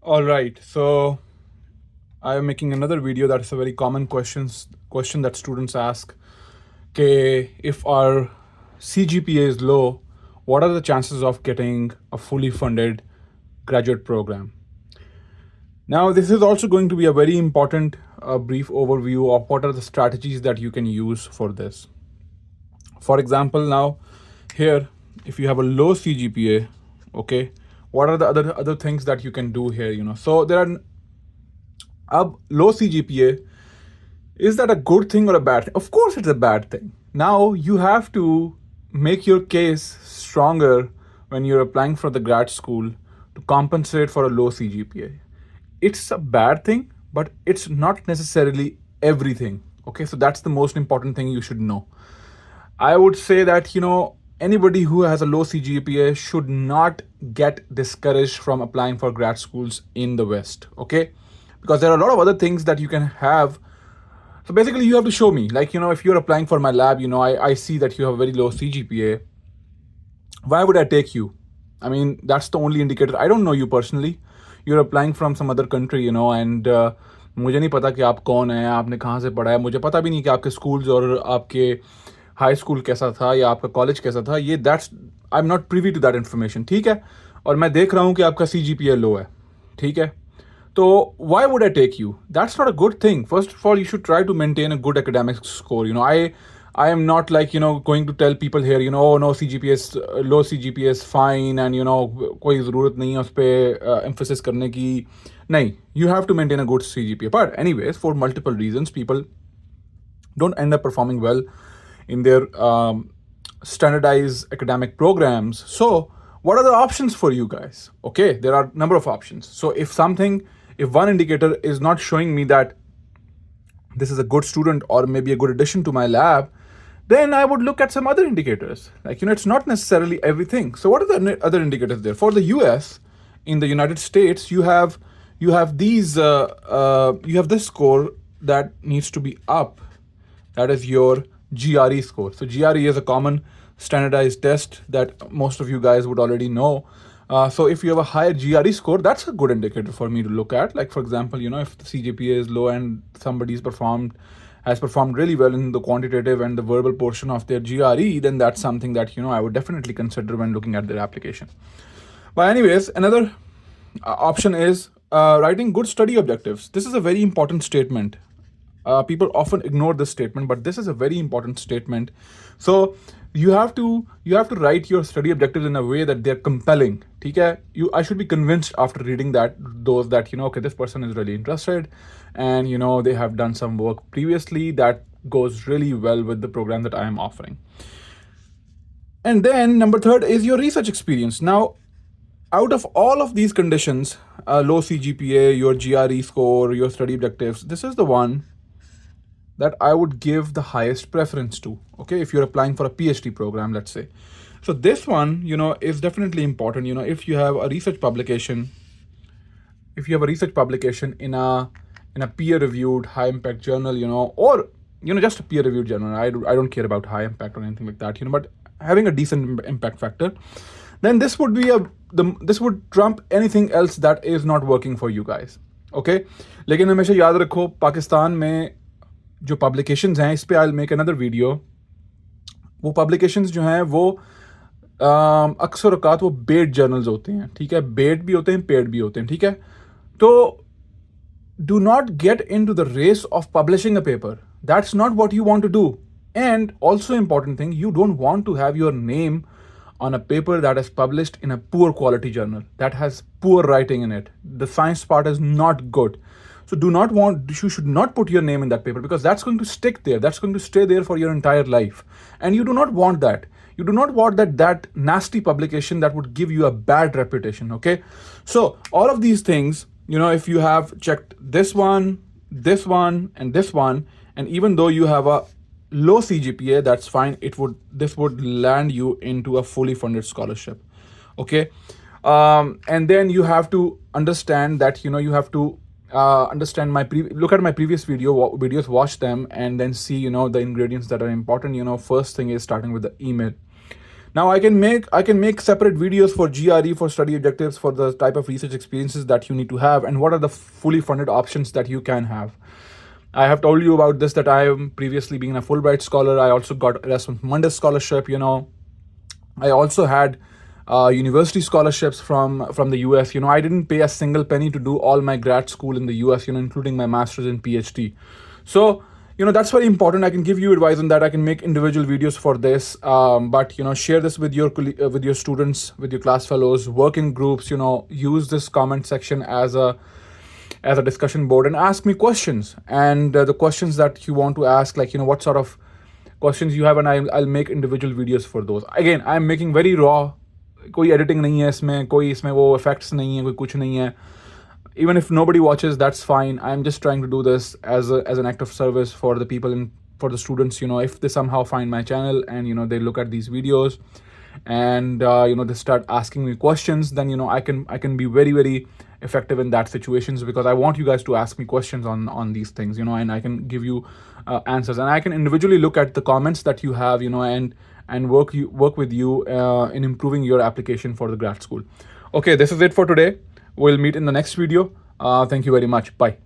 All right, so I am making another video that's a very common question that students ask. Okay, if our CGPA is low, what are the chances of getting a fully funded graduate program? Now, this is also going to be a very important brief overview of what are the strategies that you can use for this. For example, now here, if you have a low CGPA, okay, what are the other things that you can do here? So there are a low CGPA. Is that a good thing or a bad thing? Of course, it's a bad thing. Now you have to make your case stronger when you're applying for the grad school to compensate for a low CGPA. It's a bad thing, but it's not necessarily everything. Okay, so that's the most important thing you should know. I would say that, anybody who has a low CGPA should not get discouraged from applying for grad schools in the West, okay? Because there are a lot of other things that you can have. So basically, you have to show me, like, if you're applying for my lab, I see that you have a very low CGPA. Why would I take you? I mean, that's the only indicator. I don't know you personally. You're applying from some other country, and मुझे नहीं पता कि आप कौन हैं, आपने कहाँ से पढ़ा है, मुझे पता भी नहीं कि आपके स्कूल्स और आपके हाई स्कूल कैसा था या आपका कॉलेज कैसा था. ये that's I am not privy to that information. ठीक है, और मैं देख रहा हूँ कि आपका CGPA लो है. ठीक है, so why would I take you? That's not a good thing. First of all, you should try to maintain a good academic score. I am not like going to tell people here oh no, CGPA is low, CGPA is fine, and कोई ज़रूरत नहीं है उस पे emphasis करने की. नहीं, you have to maintain a good CGPA. But anyways, for multiple reasons, people don't end up performing well in their standardized academic programs. So what are the options for you guys? Okay, there are a number of options. So if one indicator is not showing me that this is a good student or maybe a good addition to my lab, then I would look at some other indicators. Like, it's not necessarily everything. So what are the other indicators there? For the US, in the United States, you have these you have this score that needs to be up. That is your GRE score. So GRE is a common standardized test that most of you guys would already know. So if you have a higher GRE score, that's a good indicator for me to look at. Like, for example, if the CGPA is low and somebody's has performed really well in the quantitative and the verbal portion of their GRE, then that's something that I would definitely consider when looking at their application. But anyways, another option is writing good study objectives. This is a very important statement. People often ignore this statement, but this is a very important statement. So you have to write your study objectives in a way that they're compelling. Okay, I should be convinced after reading that okay, this person is really interested, and they have done some work previously that goes really well with the program that I am offering. And then number third is your research experience. Now, out of all of these conditions, low CGPA, your GRE score, your study objectives, this is the one that I would give the highest preference to. Okay, if you're applying for a PhD program, let's say. So this one, is definitely important. If you have a research publication, in a peer-reviewed high-impact journal, or just a peer-reviewed journal. I don't care about high impact or anything like that. But having a decent impact factor, then this would be this would trump anything else that is not working for you guys. Okay, लेकिन हमेशा याद रखो, पाकिस्तान में जो publications हैं, इस पे I'll make another video. वो publications जो हैं वो अक्सर औकात वो पेड जर्नल्स होते हैं. ठीक है, पेड भी होते हैं, पेड भी होते हैं. ठीक है, तो do not get into the race of publishing a paper. That's not what you want to do. And also important thing, you don't want to have your name on a paper that is published in a poor quality journal that has poor writing in it. The science part is not good. So you should not put your name in that paper, because that's going to stick there. That's going to stay there for your entire life. And you do not want that. You do not want that nasty publication that would give you a bad reputation. Okay. So all of these things, if you have checked this one, and this one, and even though you have a low CGPA, that's fine. This would land you into a fully funded scholarship. Okay. And then you have to understand that, you have to understand look at my previous videos, watch them, and then see, the ingredients that are important. First thing is starting with the email. Now I can make separate videos for GRE, for study objectives, for the type of research experiences that you need to have, and what are the fully funded options that you can have. I have told you about this, that I am previously being a Fulbright scholar. I also got Erasmus Mundus scholarship. I also had university scholarships from the US. I didn't pay a single penny to do all my grad school in the US. Including my master's and PhD. So that's very important. I can give you advice on that. I can make individual videos for this. But share this with with your students, with your class fellows. Work in groups. Use this comment section as a discussion board and ask me questions, and the questions that you want to ask, like what sort of questions you have, and I'll make individual videos for those. Again, I'm making very raw. कोई editing नहीं है इसमें, कोई इसमें वो effects नहीं है, कोई कुछ नहीं है. Even if nobody watches, that's fine. I'm just trying to do this as an act of service for the people and for the students. If they somehow find my channel and they look at these videos, and they start asking me questions, then I can be very, very effective in that situations, because I want you guys to ask me questions on these things, and I can give you answers, and I can individually look at the comments that you have, and work with you in improving your application for the grad school. Okay, this is it for today. We'll meet in the next video. Thank you very much. Bye.